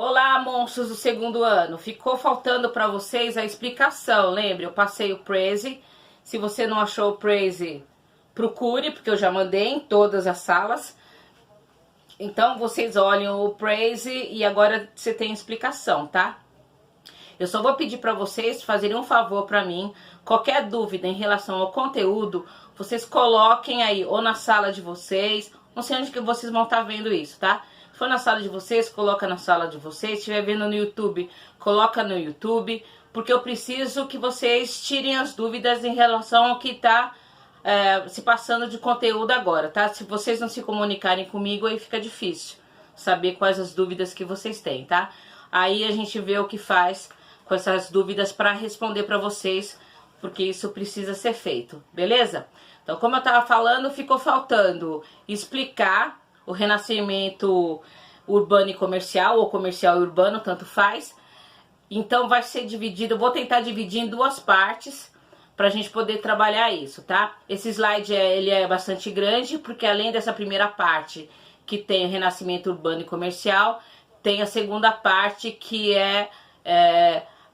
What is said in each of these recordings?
Olá, monstros do segundo ano. Ficou faltando para vocês a explicação. Lembre, eu passei o Prezi. Se você não achou o Prezi, procure, porque eu já mandei em todas as salas. Então, vocês olhem o Prezi e agora você tem explicação, tá? Eu só vou pedir para vocês fazerem um favor para mim. Qualquer dúvida em relação ao conteúdo, vocês coloquem aí, ou na sala de vocês, não sei onde que vocês vão estar vendo isso, tá? Se for na sala de vocês, coloca na sala de vocês. Se estiver vendo no YouTube, coloca no YouTube. Porque eu preciso que vocês tirem as dúvidas em relação ao que está se passando de conteúdo agora, tá? Se vocês não se comunicarem comigo, aí fica difícil saber quais as dúvidas que vocês têm, tá? Aí a gente vê o que faz com essas dúvidas para responder para vocês, porque isso precisa ser feito, beleza? Então, como eu estava falando, ficou faltando explicar o renascimento urbano e comercial, ou comercial e urbano, tanto faz. Então vai ser dividido, eu vou tentar dividir em duas partes, para a gente poder trabalhar isso, tá? Esse slide ele é bastante grande, porque além dessa primeira parte, que tem o renascimento urbano e comercial, tem a segunda parte, que é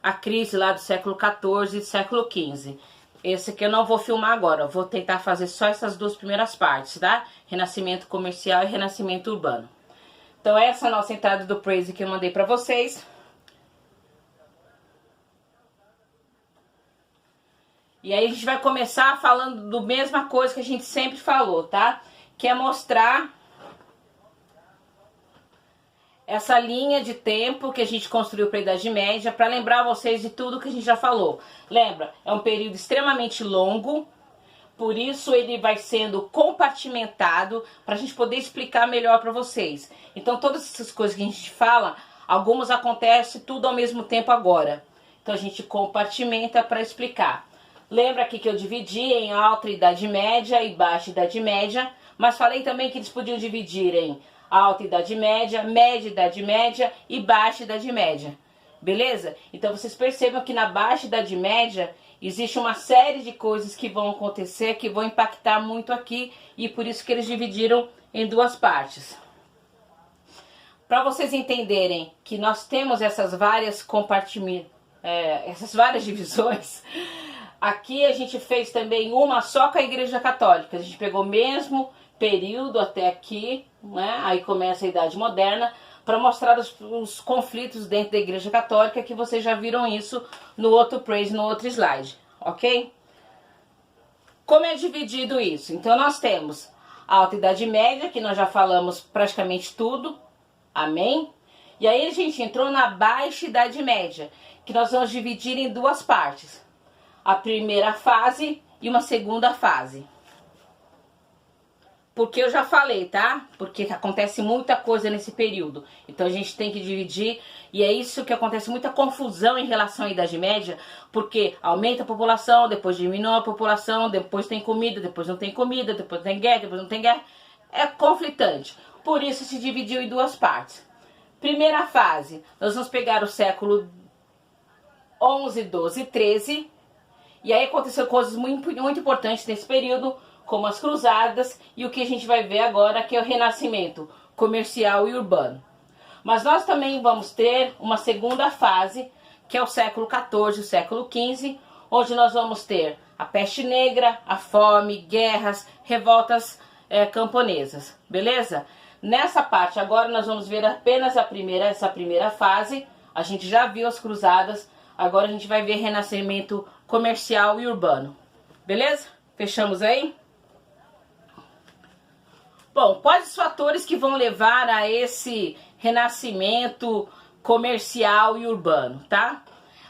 a crise lá do século XIV e do século XV. Esse aqui eu não vou filmar agora, eu vou tentar fazer só essas duas primeiras partes, tá? Renascimento comercial e renascimento urbano. Então essa é a nossa entrada do Prezi que eu mandei para vocês. E aí a gente vai começar falando do mesma coisa que a gente sempre falou, tá? Que é mostrar essa linha de tempo que a gente construiu para a Idade Média, para lembrar vocês de tudo que a gente já falou. Lembra, é um período extremamente longo, por isso ele vai sendo compartimentado, para a gente poder explicar melhor para vocês. Então todas essas coisas que a gente fala, algumas acontecem tudo ao mesmo tempo agora. Então a gente compartimenta para explicar. Lembra aqui que eu dividi em Alta Idade Média e Baixa Idade Média, mas falei também que eles podiam dividir em Alta Idade Média, Média Idade Média e Baixa Idade Média, beleza? Então vocês percebam que na Baixa Idade Média existe uma série de coisas que vão acontecer, que vão impactar muito aqui, e por isso que eles dividiram em duas partes. Para vocês entenderem que nós temos essas várias essas várias divisões, aqui a gente fez também uma só com a Igreja Católica. A gente pegou o mesmo período até aqui, né? Aí começa a Idade Moderna, para mostrar os conflitos dentro da Igreja Católica, que vocês já viram isso no outro Prezi, no outro slide, ok? Como é dividido isso? Então nós temos a Alta Idade Média, que nós já falamos praticamente tudo, amém? E aí a gente entrou na Baixa Idade Média, que nós vamos dividir em duas partes. A primeira fase e uma segunda fase. Porque eu já falei, tá? Porque acontece muita coisa nesse período. Então a gente tem que dividir. E é isso que acontece, muita confusão em relação à Idade Média. Porque aumenta a população, depois diminui a população, depois tem comida, depois não tem comida, depois tem guerra, depois não tem guerra. É conflitante. Por isso se dividiu em duas partes. Primeira fase, nós vamos pegar o século 11, 12 e 13. E aí aconteceu coisas muito importantes nesse período, como as cruzadas e o que a gente vai ver agora, que é o renascimento comercial e urbano. Mas nós também vamos ter uma segunda fase, que é o século XIV, o século XV, onde nós vamos ter a peste negra, a fome, guerras, revoltas camponesas, beleza? Nessa parte agora nós vamos ver apenas essa primeira fase. A gente já viu as cruzadas, agora a gente vai ver renascimento comercial e urbano, beleza? Fechamos aí? Bom, quais os fatores que vão levar a esse renascimento comercial e urbano, tá?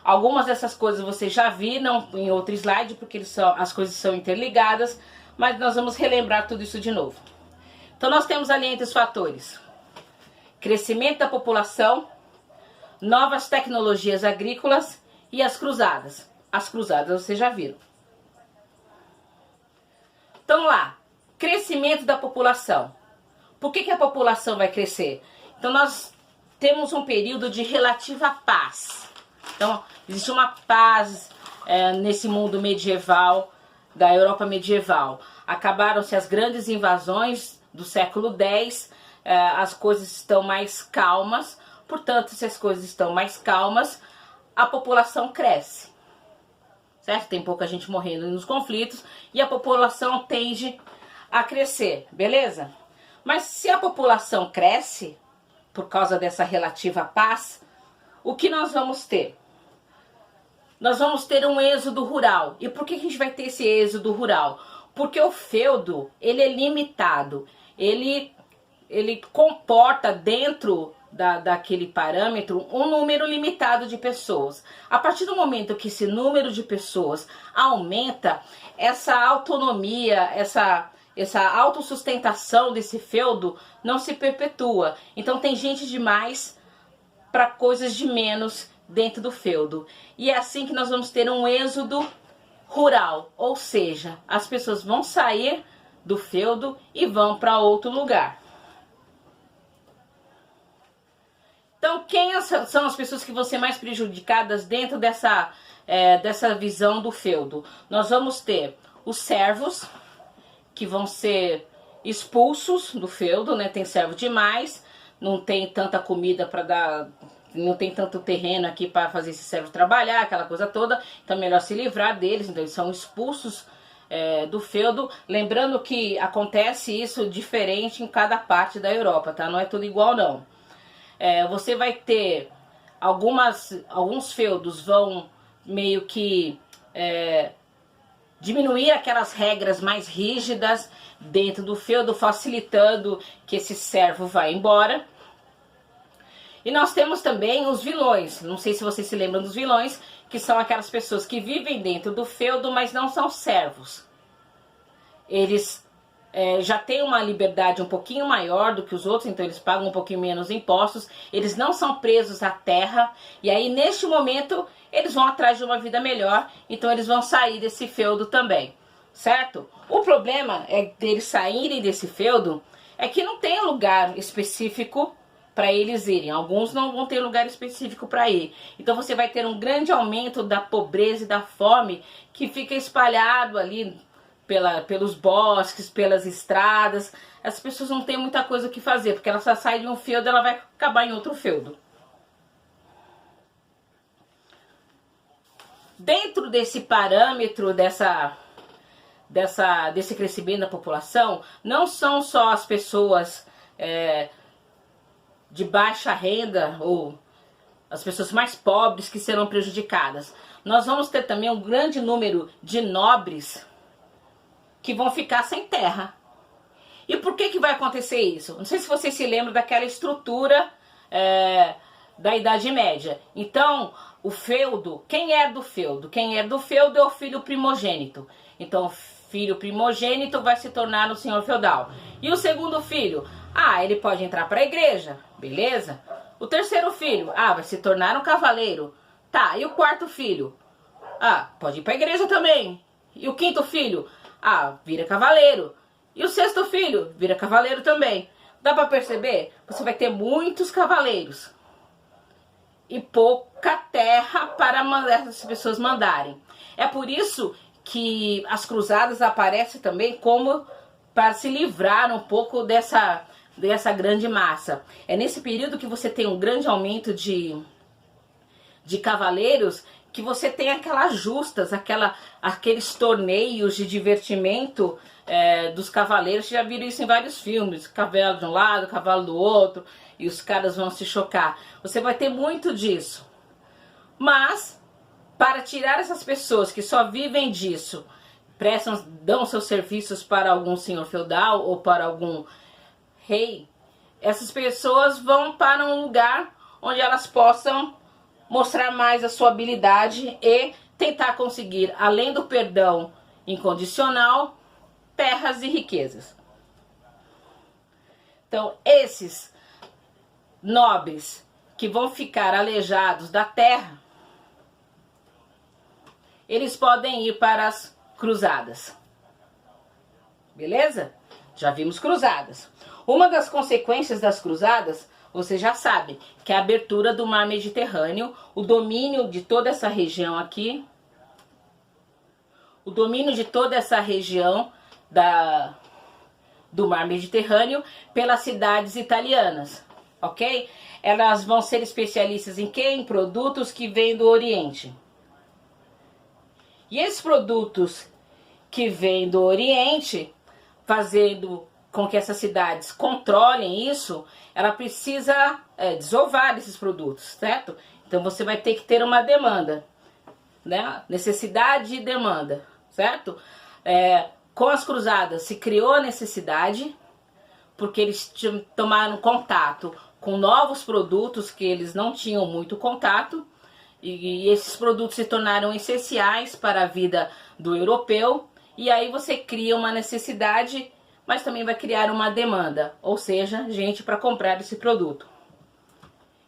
Algumas dessas coisas vocês já viram em outro slide, porque as coisas são interligadas, mas nós vamos relembrar tudo isso de novo. Então nós temos ali entre os fatores: crescimento da população, novas tecnologias agrícolas e as cruzadas. As cruzadas vocês já viram. Então lá, crescimento da população. Por que a população vai crescer? Então nós temos um período de relativa paz. Então existe uma paz nesse mundo medieval, da Europa medieval. Acabaram-se as grandes invasões do século X, as coisas estão mais calmas, Portanto, se as coisas estão mais calmas, a população cresce, certo? Tem pouca gente morrendo nos conflitos e a população tende a crescer, beleza? Mas se a população cresce, por causa dessa relativa paz, o que nós vamos ter? Nós vamos ter um êxodo rural. E por que a gente vai ter esse êxodo rural? Porque o feudo, ele é limitado. Ele comporta dentro daquele parâmetro um número limitado de pessoas. A partir do momento que esse número de pessoas aumenta, essa autonomia, essa autossustentação desse feudo não se perpetua. Então tem gente demais para coisas de menos dentro do feudo. E é assim que nós vamos ter um êxodo rural, ou seja, as pessoas vão sair do feudo e vão para outro lugar. Então, quem são as pessoas que vão ser mais prejudicadas dentro dessa visão do feudo? Nós vamos ter os servos, que vão ser expulsos do feudo, né? Tem servo demais, não tem tanta comida para dar, não tem tanto terreno aqui para fazer esse servo trabalhar, aquela coisa toda, então é melhor se livrar deles, então eles são expulsos do feudo. Lembrando que acontece isso diferente em cada parte da Europa, tá? Não é tudo igual, não. Você vai ter alguns feudos vão meio que diminuir aquelas regras mais rígidas dentro do feudo, facilitando que esse servo vá embora. E nós temos também os vilões. Não sei se vocês se lembram dos vilões, que são aquelas pessoas que vivem dentro do feudo, mas não são servos. Eles já têm uma liberdade um pouquinho maior do que os outros, então eles pagam um pouquinho menos impostos. Eles não são presos à terra, e aí neste momento eles vão atrás de uma vida melhor, então eles vão sair desse feudo também, certo? O problema deles saírem desse feudo é que não tem lugar específico para eles irem. Alguns não vão ter lugar específico para ir. Então você vai ter um grande aumento da pobreza e da fome que fica espalhado ali pelos bosques, pelas estradas. As pessoas não têm muita coisa o que fazer, porque ela só sai de um feudo, ela vai acabar em outro feudo. Dentro desse parâmetro desse crescimento da população, não são só as pessoas de baixa renda ou as pessoas mais pobres que serão prejudicadas. Nós vamos ter também um grande número de nobres que vão ficar sem terra. E por que vai acontecer isso? Não sei se vocês se lembram daquela estrutura da Idade Média. Então, o feudo, quem é do feudo? Quem é do feudo é o filho primogênito. Então, o filho primogênito vai se tornar um senhor feudal. E o segundo filho? Ele pode entrar para a igreja, beleza? O terceiro filho? Vai se tornar um cavaleiro. Tá, e o quarto filho? Pode ir para a igreja também. E o quinto filho? Vira cavaleiro. E o sexto filho? Vira cavaleiro também. Dá para perceber? Você vai ter muitos cavaleiros e pouca terra para essas pessoas mandarem. É por isso que as cruzadas aparecem também como para se livrar um pouco dessa grande massa. É nesse período que você tem um grande aumento de cavaleiros, que você tem aquelas justas, aqueles torneios de divertimento dos cavaleiros. Você já viram isso em vários filmes, cavalo de um lado, cavalo do outro, e os caras vão se chocar. Você vai ter muito disso. Mas, para tirar essas pessoas que só vivem disso, dão seus serviços para algum senhor feudal ou para algum rei, essas pessoas vão para um lugar onde elas possam mostrar mais a sua habilidade e tentar conseguir, além do perdão incondicional, terras e riquezas. Então, esses nobres que vão ficar aleijados da terra, eles podem ir para as cruzadas. Beleza? Já vimos cruzadas. Uma das consequências das cruzadas, você já sabe, que é a abertura do mar Mediterrâneo, o domínio de toda essa região aqui, o domínio de toda essa região do mar Mediterrâneo pelas cidades italianas, ok? Elas vão ser especialistas em quê? Em produtos que vêm do Oriente. E esses produtos que vêm do Oriente, fazendo com que essas cidades controlem isso, ela precisa desovar esses produtos, certo? Então você vai ter que ter uma demanda, né? Necessidade e demanda, certo? Com as cruzadas se criou a necessidade, porque eles tomaram contato com novos produtos que eles não tinham muito contato, e esses produtos se tornaram essenciais para a vida do europeu, e aí você cria uma necessidade, mas também vai criar uma demanda, ou seja, gente para comprar esse produto.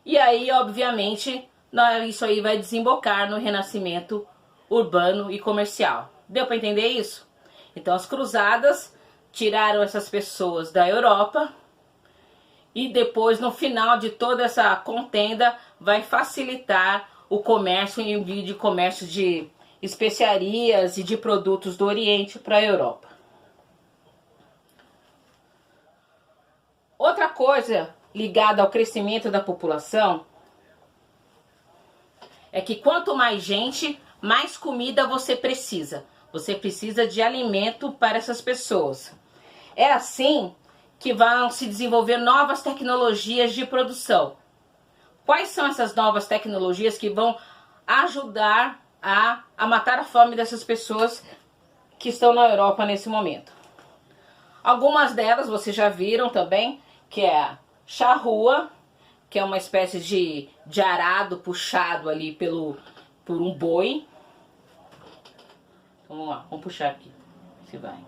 E aí, obviamente, isso aí vai desembocar no renascimento urbano e comercial. Deu para entender isso? Então as cruzadas tiraram essas pessoas da Europa e depois, no final de toda essa contenda, vai facilitar o comércio e envio de comércio de especiarias e de produtos do Oriente para a Europa. Outra coisa ligada ao crescimento da população é que quanto mais gente, mais comida você precisa. Você precisa de alimento para essas pessoas. É assim que vão se desenvolver novas tecnologias de produção. Quais são essas novas tecnologias que vão ajudar a matar a fome dessas pessoas que estão na Europa nesse momento? Algumas delas vocês já viram também, que é a charrua, que é uma espécie de arado puxado ali por um boi. Vamos lá, vamos puxar aqui, se vai.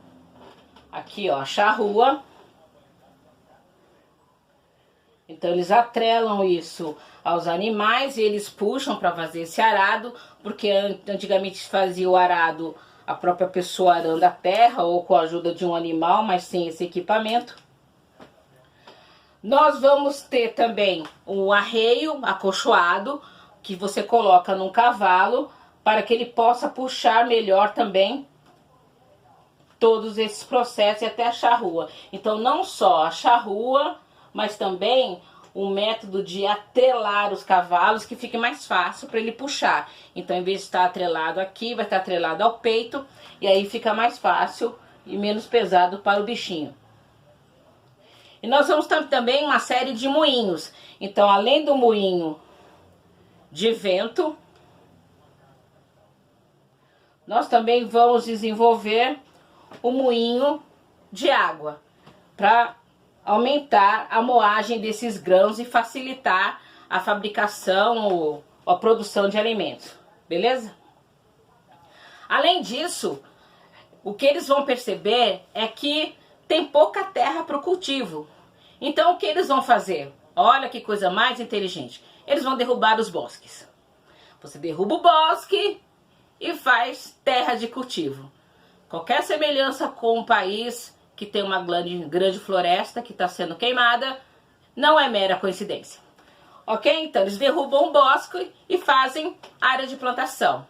Aqui, ó, a charrua. Então eles atrelam isso aos animais e eles puxam para fazer esse arado, porque antigamente fazia o arado a própria pessoa arando a terra ou com a ajuda de um animal, mas sem esse equipamento. Nós vamos ter também um arreio acolchoado que você coloca num cavalo para que ele possa puxar melhor também todos esses processos e até a charrua. Então não só a charrua, mas também um método de atrelar os cavalos que fique mais fácil para ele puxar. Então, em vez de estar atrelado aqui, vai estar atrelado ao peito e aí fica mais fácil e menos pesado para o bichinho. E nós vamos ter também uma série de moinhos. Então, além do moinho de vento, nós também vamos desenvolver o moinho de água para aumentar a moagem desses grãos e facilitar a fabricação ou a produção de alimentos, beleza? Além disso, o que eles vão perceber é que tem pouca terra para o cultivo. Então o que eles vão fazer? Olha que coisa mais inteligente. Eles vão derrubar os bosques. Você derruba o bosque e faz terra de cultivo. Qualquer semelhança com um país que tem uma grande floresta que está sendo queimada, não é mera coincidência. Ok? Então eles derrubam o bosque e fazem área de plantação.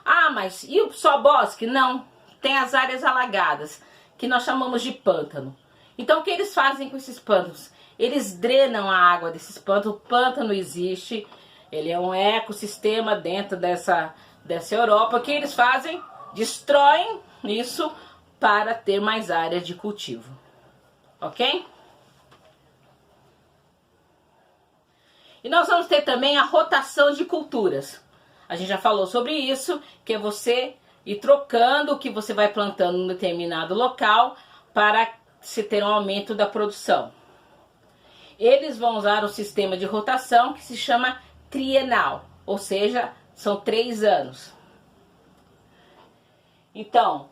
Ah, mas e só bosque? Não, tem as áreas alagadas, que nós chamamos de pântano. Então o que eles fazem com esses pântanos? Eles drenam a água desses pântanos. O pântano existe, ele é um ecossistema dentro dessa Europa. O que eles fazem? Destroem isso para ter mais área de cultivo, ok? E nós vamos ter também a rotação de culturas. A gente já falou sobre isso, que é você ir trocando o que você vai plantando em um determinado local para se ter um aumento da produção. Eles vão usar um sistema de rotação que se chama trienal, ou seja, são 3 anos. Então,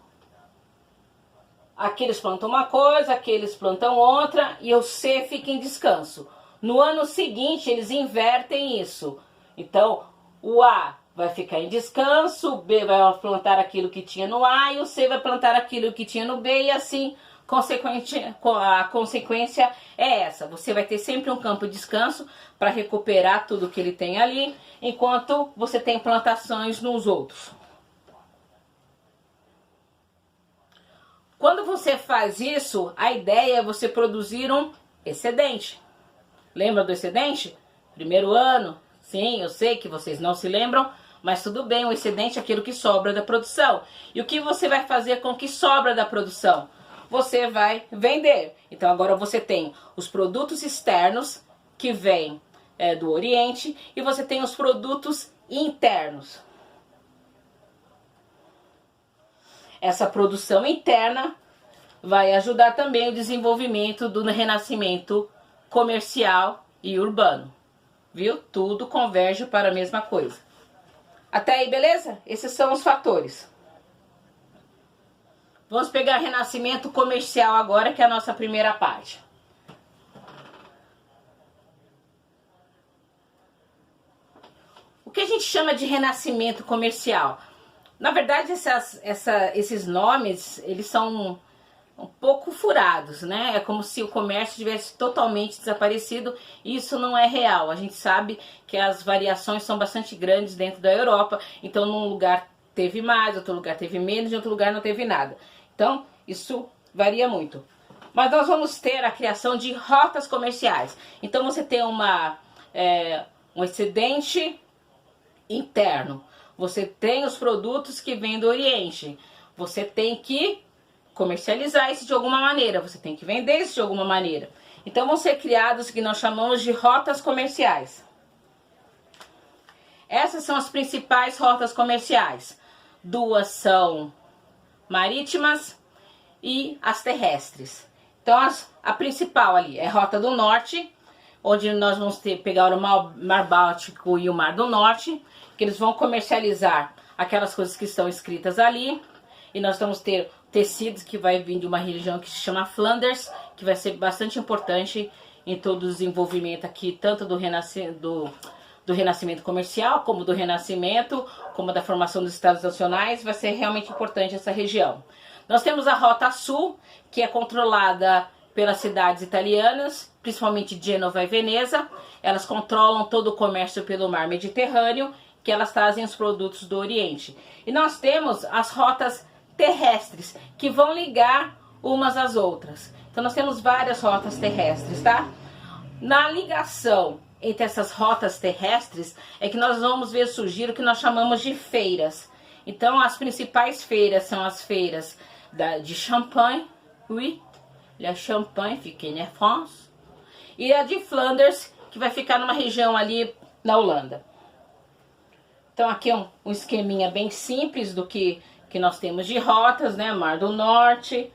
aqui eles plantam uma coisa, aqui eles plantam outra e o C fica em descanso. No ano seguinte eles invertem isso. Então o A vai ficar em descanso, o B vai plantar aquilo que tinha no A e o C vai plantar aquilo que tinha no B e assim a consequência é essa. Você vai ter sempre um campo de descanso para recuperar tudo que ele tem ali, enquanto você tem plantações nos outros. Quando você faz isso, a ideia é você produzir um excedente. Lembra do excedente? Primeiro ano? Sim, eu sei que vocês não se lembram, mas tudo bem, o excedente é aquilo que sobra da produção. E o que você vai fazer com o que sobra da produção? Você vai vender. Então agora você tem os produtos externos que vêm do Oriente e você tem os produtos internos. Essa produção interna vai ajudar também o desenvolvimento do renascimento comercial e urbano. Viu? Tudo converge para a mesma coisa. Até aí, beleza? Esses são os fatores. Vamos pegar renascimento comercial agora, que é a nossa primeira parte. O que a gente chama de renascimento comercial? Na verdade, esses nomes, eles são um pouco furados, né? É como se o comércio tivesse totalmente desaparecido, e isso não é real. A gente sabe que as variações são bastante grandes dentro da Europa, então num lugar teve mais, outro lugar teve menos, em outro lugar não teve nada. Então, isso varia muito. Mas nós vamos ter a criação de rotas comerciais. Então você tem um excedente interno, você tem os produtos que vêm do Oriente, você tem que comercializar isso de alguma maneira, você tem que vender isso de alguma maneira. Então vão ser criados o que nós chamamos de rotas comerciais. Essas são as principais rotas comerciais. Duas são marítimas e as terrestres. Então a principal ali é a Rota do Norte, onde nós vamos pegar o Mar Báltico e o Mar do Norte, que eles vão comercializar aquelas coisas que estão escritas ali. E nós vamos ter tecidos que vai vir de uma região que se chama Flanders, que vai ser bastante importante em todo o desenvolvimento aqui, tanto do renascimento comercial, como do renascimento, como da formação dos Estados Nacionais. Vai ser realmente importante essa região. Nós temos a Rota Sul, que é controlada pelas cidades italianas, principalmente Gênova e Veneza. Elas controlam todo o comércio pelo mar Mediterrâneo, que elas trazem os produtos do Oriente. E nós temos as rotas terrestres, que vão ligar umas às outras. Então nós temos várias rotas terrestres, tá? Na ligação entre essas rotas terrestres é que nós vamos ver surgir o que nós chamamos de feiras. Então as principais feiras são as feiras de Champagne, oui, la Champagne, fica em France, e a de Flanders, que vai ficar numa região ali na Holanda. Então aqui é um esqueminha bem simples do que nós temos de rotas, né? Mar do Norte,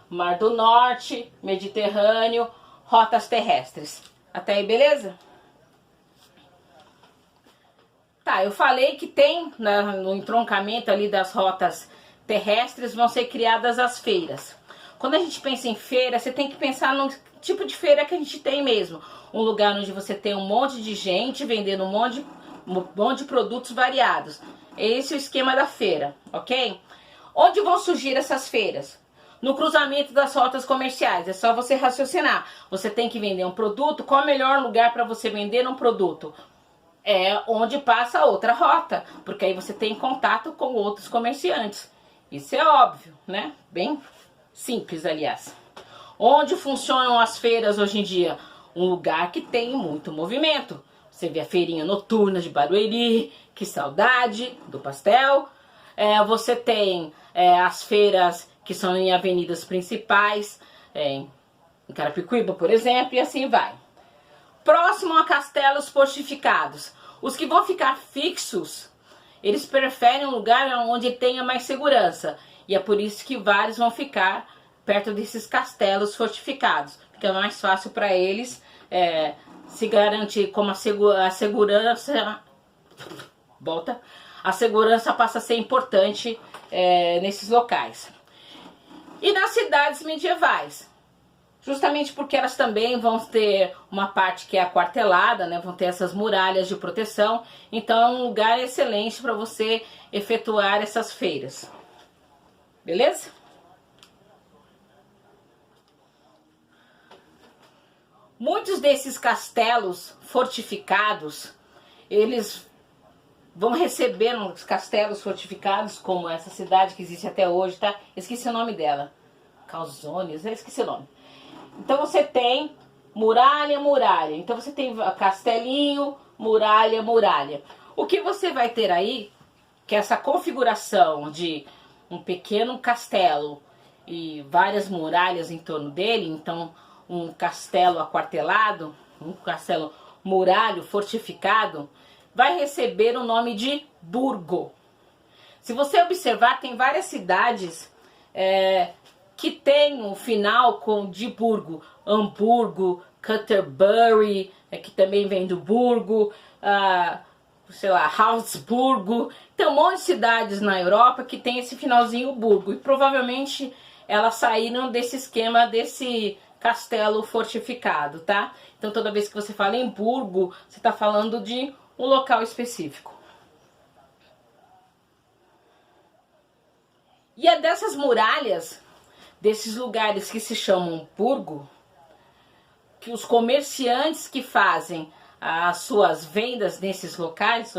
Mar do Norte, Mediterrâneo, rotas terrestres. Até aí, beleza? Tá, eu falei que tem, no entroncamento ali das rotas terrestres, vão ser criadas as feiras. Quando a gente pensa em feira, você tem que pensar no tipo de feira que a gente tem mesmo. Um lugar onde você tem um monte de gente vendendo um monte de produtos variados. Esse é o esquema da feira, ok? Onde vão surgir essas feiras? No cruzamento das rotas comerciais. É só você raciocinar. Você tem que vender um produto. Qual é o melhor lugar para você vender um produto? É onde passa outra rota, porque aí você tem contato com outros comerciantes. Isso é óbvio, né? Bem simples, aliás. Onde funcionam as feiras hoje em dia? Um lugar que tem muito movimento. Você vê a feirinha noturna de Barueri, que saudade do pastel. Você tem as feiras que são em avenidas principais, em Carapicuíba, por exemplo, e assim vai. Próximo a castelos fortificados. Os que vão ficar fixos, eles preferem um lugar onde tenha mais segurança. E é por isso que vários vão ficar perto desses castelos fortificados. Fica mais fácil para eles se garantir como a segurança... A segurança passa a ser importante nesses locais. E nas cidades medievais, justamente porque elas também vão ter uma parte que é aquartelada, né? Vão ter essas muralhas de proteção. Então é um lugar excelente para você efetuar essas feiras. Beleza? Muitos desses castelos fortificados, eles vão receber uns castelos fortificados, como essa cidade que existe até hoje, tá? Esqueci o nome dela. Calzones, eu esqueci o nome. Então você tem muralha, muralha. Então você tem castelinho, muralha, muralha. O que você vai ter aí, que é essa configuração de um pequeno castelo e várias muralhas em torno dele, então um castelo aquartelado, um castelo muralho fortificado, vai receber o nome de burgo. Se você observar, tem várias cidades que tem um final de burgo. Hamburgo, Canterbury, que também vem do burgo, sei lá, Augsburgo. Tem um monte de cidades na Europa que tem esse finalzinho burgo. E provavelmente elas saíram desse esquema, desse castelo fortificado, tá? Então toda vez que você fala em burgo, você está falando de um local específico. E é dessas muralhas, desses lugares que se chamam burgo, que os comerciantes que fazem as suas vendas nesses locais,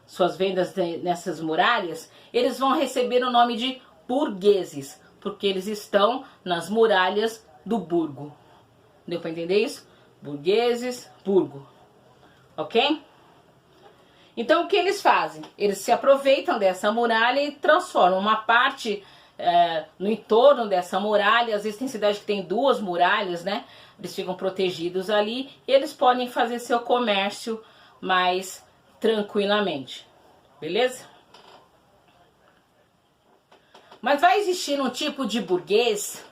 suas vendas nessas muralhas, eles vão receber o nome de burgueses, porque eles estão nas muralhas do burgo. Deu para entender isso? Burgueses, burgo. Ok? Então o que eles fazem? Eles se aproveitam dessa muralha e transformam uma parte no entorno dessa muralha. Às vezes tem cidade que tem duas muralhas, né? Eles ficam protegidos ali e eles podem fazer seu comércio mais tranquilamente. Beleza? Mas vai existir um tipo de burguês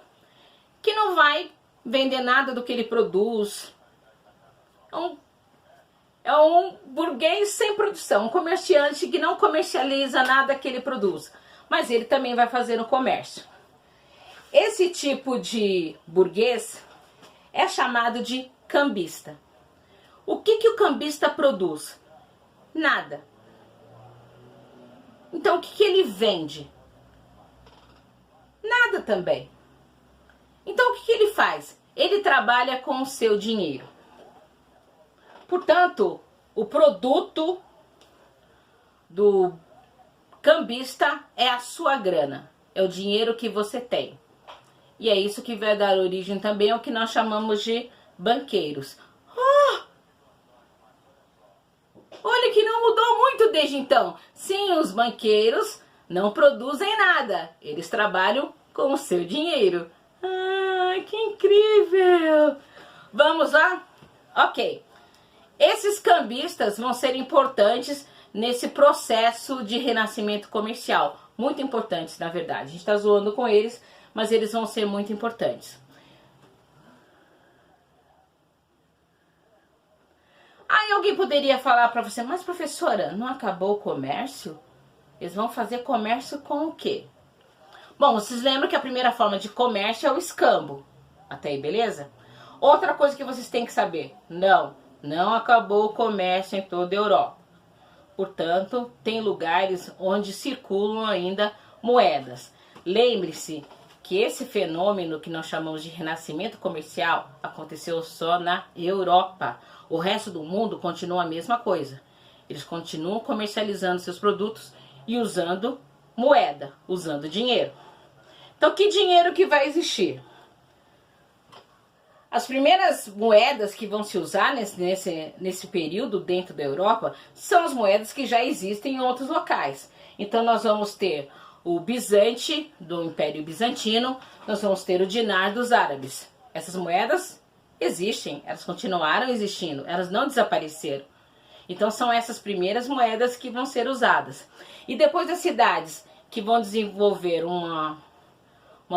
que não vai vender nada do que ele produz. É um burguês sem produção, um comerciante que não comercializa nada que ele produz, mas ele também vai fazer um comércio. Esse tipo de burguês é chamado de cambista. O que o cambista produz? Nada. Então o que ele vende? Nada também. Então o que ele faz? Ele trabalha com o seu dinheiro. Portanto, o produto do cambista é a sua grana, é o dinheiro que você tem. E é isso que vai dar origem também ao que nós chamamos de banqueiros. Olha que não mudou muito desde então. Sim, os banqueiros não produzem nada, eles trabalham com o seu dinheiro. Que incrível! Vamos lá? Ok. Esses cambistas vão ser importantes nesse processo de renascimento comercial. Muito importantes, na verdade. A gente está zoando com eles, mas eles vão ser muito importantes. Aí alguém poderia falar para você, mas professora, não acabou o comércio? Eles vão fazer comércio com o quê? Bom, vocês lembram que a primeira forma de comércio é o escambo. Até aí, beleza? Outra coisa que vocês têm que saber. Não acabou o comércio em toda a Europa. Portanto, tem lugares onde circulam ainda moedas. Lembre-se que esse fenômeno que nós chamamos de renascimento comercial aconteceu só na Europa. O resto do mundo continua a mesma coisa. Eles continuam comercializando seus produtos e usando moeda, usando dinheiro. Então, que dinheiro que vai existir? As primeiras moedas que vão se usar nesse período dentro da Europa são as moedas que já existem em outros locais. Então nós vamos ter o Bizante, do Império Bizantino, nós vamos ter o dinar dos árabes. Essas moedas existem, elas continuaram existindo, elas não desapareceram. Então são essas primeiras moedas que vão ser usadas. E depois as cidades que vão desenvolver uma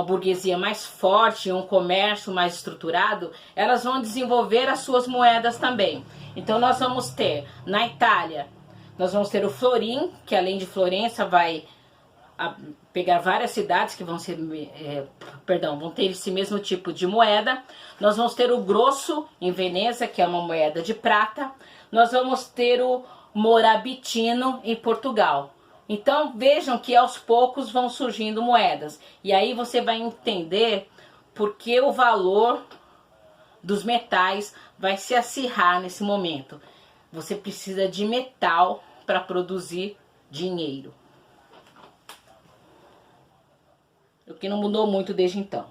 burguesia mais forte, um comércio mais estruturado, elas vão desenvolver as suas moedas também. Então nós vamos ter, na Itália, nós vamos ter o florim, que além de Florença vai pegar várias cidades que vão ser, vão ter esse mesmo tipo de moeda. Nós vamos ter o grosso em Veneza, que é uma moeda de prata. Nós vamos ter o morabitino em Portugal. Então vejam que aos poucos vão surgindo moedas. E aí você vai entender por que o valor dos metais vai se acirrar nesse momento. Você precisa de metal para produzir dinheiro. O que não mudou muito desde então.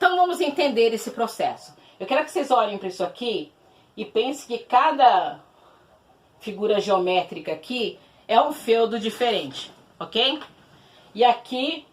Então vamos entender esse processo. Eu quero que vocês olhem para isso aqui e pensem que cada figura geométrica aqui é um feudo diferente, ok? E aqui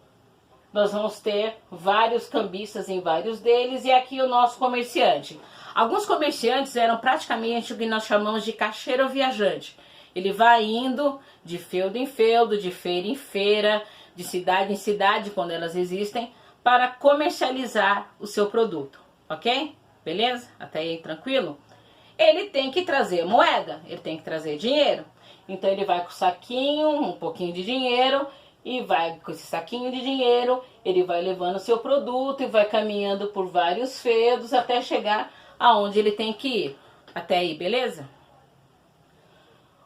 nós vamos ter vários cambistas em vários deles e aqui o nosso comerciante. Alguns comerciantes eram praticamente o que nós chamamos de caixeiro viajante. Ele vai indo de feudo em feudo, de feira em feira, de cidade em cidade, quando elas existem, para comercializar o seu produto, ok? Beleza? Até aí tranquilo? Ele tem que trazer moeda, ele tem que trazer dinheiro. Então ele vai com o saquinho, um pouquinho de dinheiro, e vai com esse saquinho de dinheiro, ele vai levando o seu produto e vai caminhando por vários feudos até chegar aonde ele tem que ir. Até aí, beleza?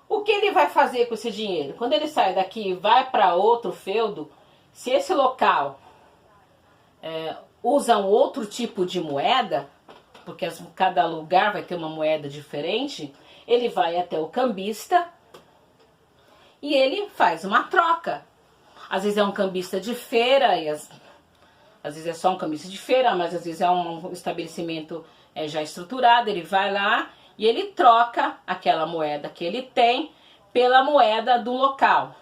O que ele vai fazer com esse dinheiro? Quando ele sai daqui e vai para outro feudo, se esse local usa um outro tipo de moeda, porque cada lugar vai ter uma moeda diferente, ele vai até o cambista e ele faz uma troca. Às vezes é um cambista de feira, e às vezes é só um cambista de feira, mas às vezes é um estabelecimento já estruturado. Ele vai lá e ele troca aquela moeda que ele tem pela moeda do local.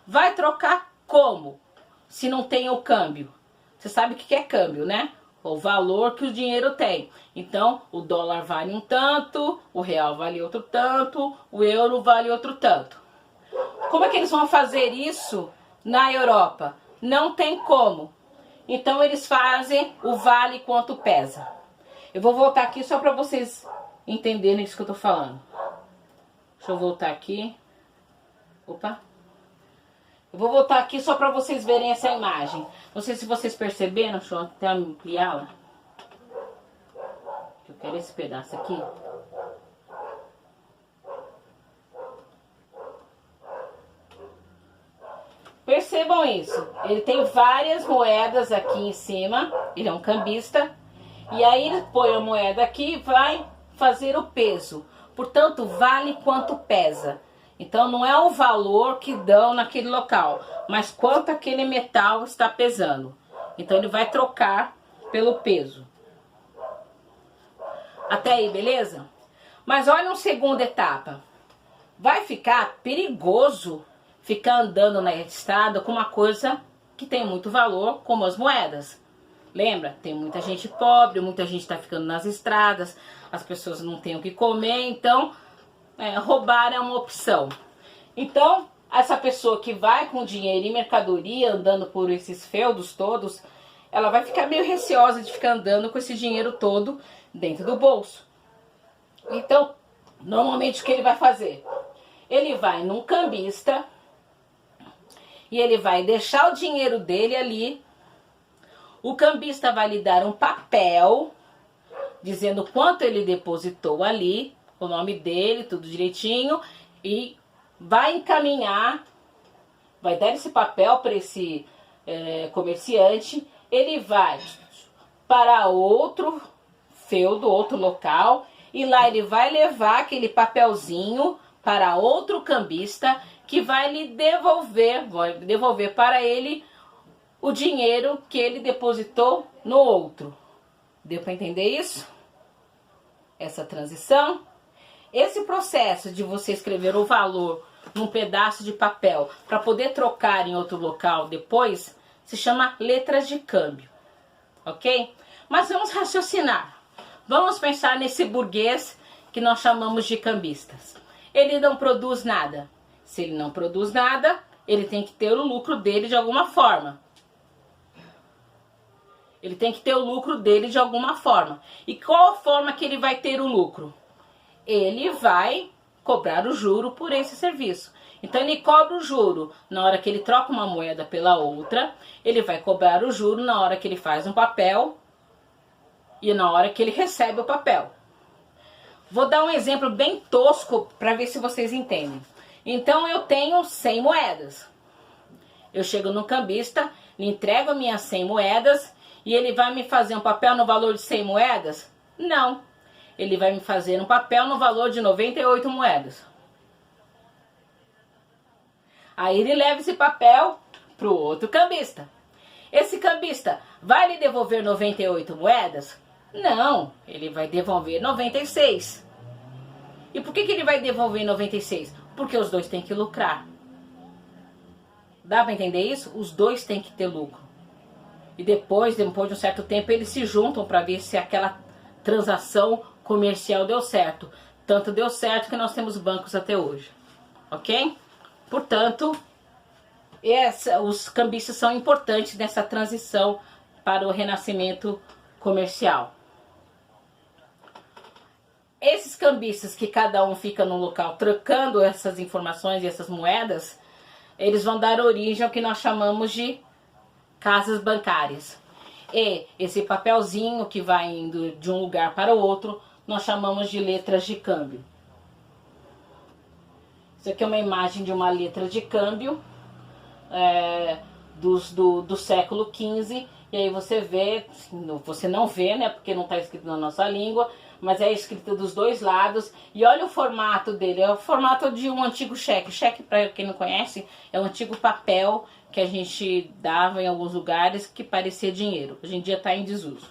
Vai trocar como? Se não tem o câmbio. Você sabe o que é câmbio, né? O valor que o dinheiro tem. Então, o dólar vale um tanto, o real vale outro tanto, o euro vale outro tanto. Como é que eles vão fazer isso na Europa? Não tem como. Então, eles fazem o vale quanto pesa. Eu vou voltar aqui só para vocês entenderem isso que eu tô falando. Deixa eu voltar aqui. Opa. Eu vou voltar aqui só para vocês verem essa imagem. Não sei se vocês perceberam, deixa eu até ampliá-la. Eu quero esse pedaço aqui. Percebam isso. Ele tem várias moedas aqui em cima. Ele é um cambista. E aí ele põe a moeda aqui e vai fazer o peso. Portanto, vale quanto pesa. Então não é o valor que dão naquele local, mas quanto aquele metal está pesando. Então ele vai trocar pelo peso. Até aí, beleza? Mas olha uma segunda etapa. Vai ficar perigoso ficar andando na estrada com uma coisa que tem muito valor, como as moedas. Lembra? Tem muita gente pobre, muita gente está ficando nas estradas, as pessoas não têm o que comer, então roubar é uma opção. Então, essa pessoa que vai com dinheiro e mercadoria andando por esses feudos todos, ela vai ficar meio receosa de ficar andando com esse dinheiro todo dentro do bolso. Então, normalmente o que ele vai fazer? Ele vai num cambista e ele vai deixar o dinheiro dele ali. O cambista vai lhe dar um papel dizendo quanto ele depositou ali, o nome dele, tudo direitinho, e vai encaminhar, vai dar esse papel para esse comerciante. Ele vai para outro feudo, outro local, e lá ele vai levar aquele papelzinho para outro cambista que vai lhe devolver para ele o dinheiro que ele depositou no outro. Deu para entender isso? Essa transição? Esse processo de você escrever o valor num pedaço de papel para poder trocar em outro local depois se chama letras de câmbio, ok? Mas vamos raciocinar. Vamos pensar nesse burguês que nós chamamos de cambistas. Ele não produz nada. Se ele não produz nada, ele tem que ter o lucro dele de alguma forma. Ele tem que ter o lucro dele de alguma forma. E qual a forma que ele vai ter o lucro? Ele vai cobrar o juro por esse serviço. Então ele cobra o juro na hora que ele troca uma moeda pela outra, ele vai cobrar o juro na hora que ele faz um papel e na hora que ele recebe o papel. Vou dar um exemplo bem tosco para ver se vocês entendem. Então eu tenho 100 moedas. Eu chego no cambista, lhe entrego as minhas 100 moedas e ele vai me fazer um papel no valor de 100 moedas? Não. Ele vai me fazer um papel no valor de 98 moedas. Aí ele leva esse papel para o outro cambista. Esse cambista vai lhe devolver 98 moedas? Não, ele vai devolver 96. E por que ele vai devolver 96? Porque os dois têm que lucrar. Dá para entender isso? Os dois têm que ter lucro. E depois de um certo tempo, eles se juntam para ver se aquela transação comercial deu certo. Tanto deu certo que nós temos bancos até hoje. Ok? Portanto, os cambistas são importantes nessa transição para o renascimento comercial. Esses cambistas que cada um fica num local trocando essas informações e essas moedas, eles vão dar origem ao que nós chamamos de casas bancárias. E esse papelzinho que vai indo de um lugar para o outro, nós chamamos de letras de câmbio. Isso aqui é uma imagem de uma letra de câmbio do século XV. E aí você vê, você não vê, né, porque não está escrito na nossa língua, mas é escrito dos dois lados. E olha o formato dele, é o formato de um antigo cheque. Cheque, para quem não conhece, é um antigo papel que a gente dava em alguns lugares que parecia dinheiro. Hoje em dia está em desuso.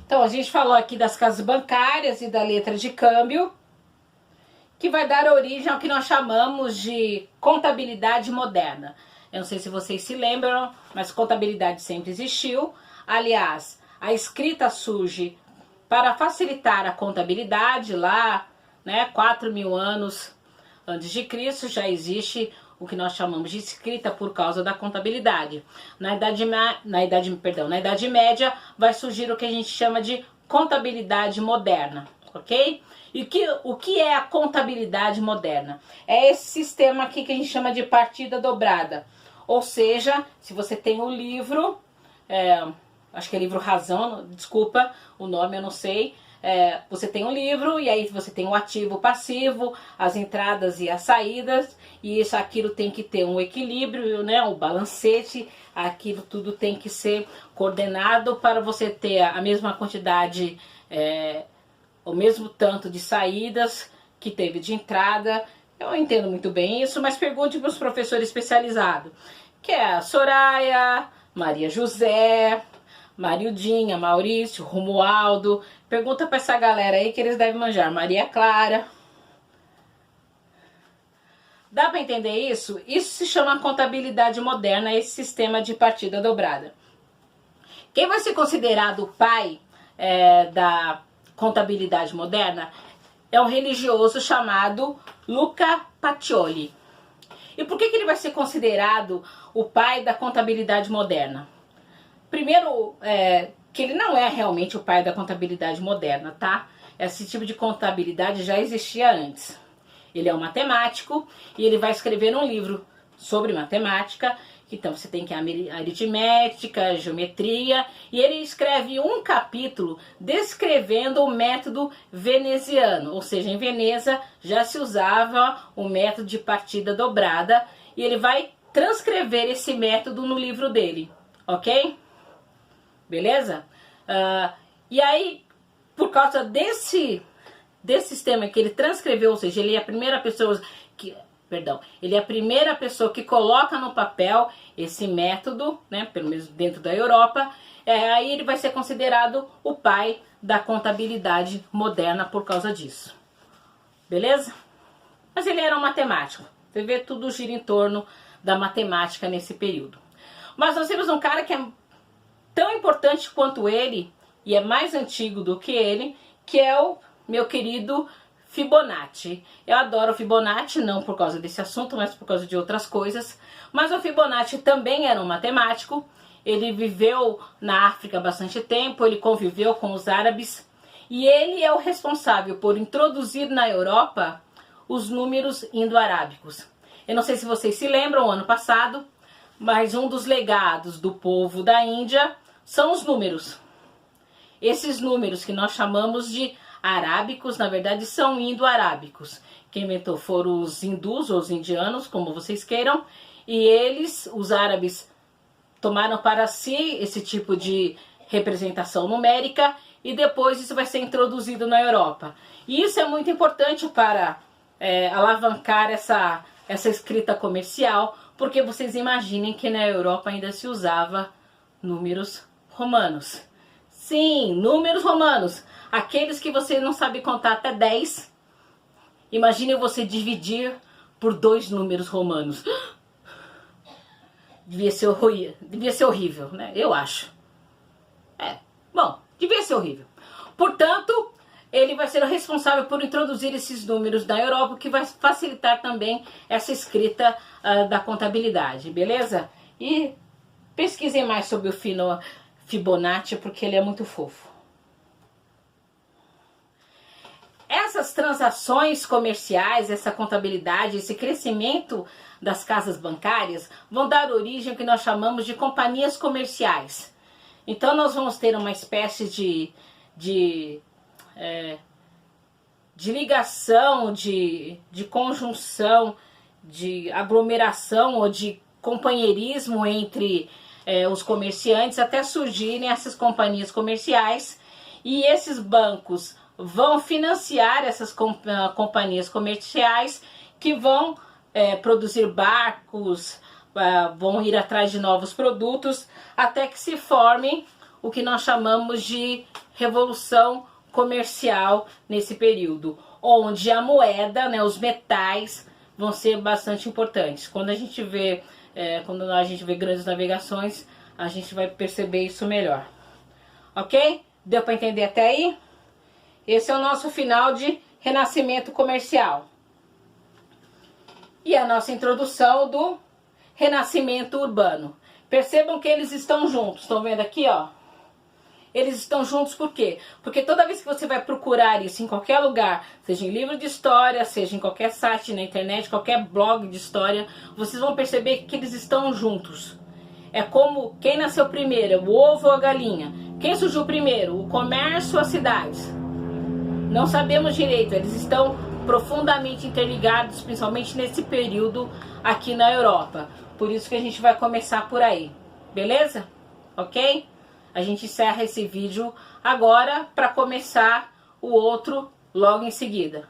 Então a gente falou aqui das casas bancárias e da letra de câmbio, que vai dar origem ao que nós chamamos de contabilidade moderna. Eu não sei se vocês se lembram, mas contabilidade sempre existiu. Aliás, a escrita surge para facilitar a contabilidade lá, né, 4.000 anos antes de Cristo, já existe o que nós chamamos de escrita por causa da contabilidade. Na Idade Média vai surgir o que a gente chama de contabilidade moderna, ok? E o que é a contabilidade moderna? É esse sistema aqui que a gente chama de partida dobrada. Ou seja, se você tem um livro, acho que é livro Razão, desculpa o nome, eu não sei. Você tem um livro e aí você tem o ativo, o passivo, as entradas e as saídas, e aquilo tem que ter um equilíbrio, né, um balancete, aquilo tudo tem que ser coordenado para você ter a mesma quantidade, o mesmo tanto de saídas que teve de entrada. Eu não entendo muito bem isso, mas pergunte para os professores especializados, que é a Soraya, Maria José, Marildinha, Maurício, Romualdo. Pergunta para essa galera aí que eles devem manjar. Maria Clara. Dá para entender isso? Isso se chama contabilidade moderna, esse sistema de partida dobrada. Quem vai ser considerado o pai da contabilidade moderna é um religioso chamado Luca Pacioli. E por que ele vai ser considerado o pai da contabilidade moderna? Primeiro, que ele não é realmente o pai da contabilidade moderna, tá? Esse tipo de contabilidade já existia antes. Ele é um matemático e ele vai escrever um livro sobre matemática. Então você tem que aritmética, geometria, e ele escreve um capítulo descrevendo o método veneziano, ou seja, em Veneza já se usava o método de partida dobrada, e ele vai transcrever esse método no livro dele, ok? Beleza? E aí, por causa desse sistema que ele transcreveu, ou seja, ele é a primeira pessoa que coloca no papel esse método, né, pelo menos dentro da Europa, aí ele vai ser considerado o pai da contabilidade moderna por causa disso. Beleza? Mas ele era um matemático. Você vê, tudo gira em torno da matemática nesse período. Mas nós temos um cara que é tão importante quanto ele, e é mais antigo do que ele, que é o meu querido Fibonacci. Eu adoro o Fibonacci, não por causa desse assunto, mas por causa de outras coisas. Mas o Fibonacci também era um matemático. Ele viveu na África há bastante tempo, ele conviveu com os árabes. E ele é o responsável por introduzir na Europa os números indo-arábicos. Eu não sei se vocês se lembram, ano passado, mas um dos legados do povo da Índia são os números. Esses números que nós chamamos de arábicos, na verdade, são indo-arábicos. Quem inventou foram os hindus ou os indianos, como vocês queiram, e eles, os árabes, tomaram para si esse tipo de representação numérica e depois isso vai ser introduzido na Europa. E isso é muito importante para alavancar essa escrita comercial, Porque vocês imaginem que na Europa ainda se usava números romanos. Sim, números romanos. Aqueles que você não sabe contar até 10. Imagine você dividir por 2 números romanos. Devia ser horrível, né? Eu acho. Bom, devia ser horrível. Portanto, ele vai ser o responsável por introduzir esses números na Europa, que vai facilitar também essa escrita da contabilidade, beleza? E pesquisem mais sobre o Fibonacci, porque ele é muito fofo. Essas transações comerciais, essa contabilidade, esse crescimento das casas bancárias vão dar origem ao que nós chamamos de companhias comerciais. Então nós vamos ter uma espécie de ligação, de conjunção, de aglomeração ou de companheirismo entre os comerciantes, até surgirem essas companhias comerciais, e esses bancos vão financiar essas companhias comerciais, que vão produzir barcos, vão ir atrás de novos produtos, até que se forme o que nós chamamos de revolução comercial nesse período, onde a moeda, né, os metais, vão ser bastante importantes. Quando a gente vê grandes navegações, a gente vai perceber isso melhor. Ok? Deu para entender até aí? Esse é o nosso final de renascimento comercial. E a nossa introdução do renascimento urbano. Percebam que eles estão juntos. Estão vendo aqui, ó? Eles estão juntos por quê? Porque toda vez que você vai procurar isso em qualquer lugar, seja em livro de história, seja em qualquer site na internet, qualquer blog de história, vocês vão perceber que eles estão juntos. É como quem nasceu primeiro, o ovo ou a galinha. Quem surgiu primeiro, o comércio ou as cidades? Não sabemos direito, eles estão profundamente interligados, principalmente nesse período aqui na Europa. Por isso que a gente vai começar por aí, beleza? Ok? A gente encerra esse vídeo agora para começar o outro logo em seguida.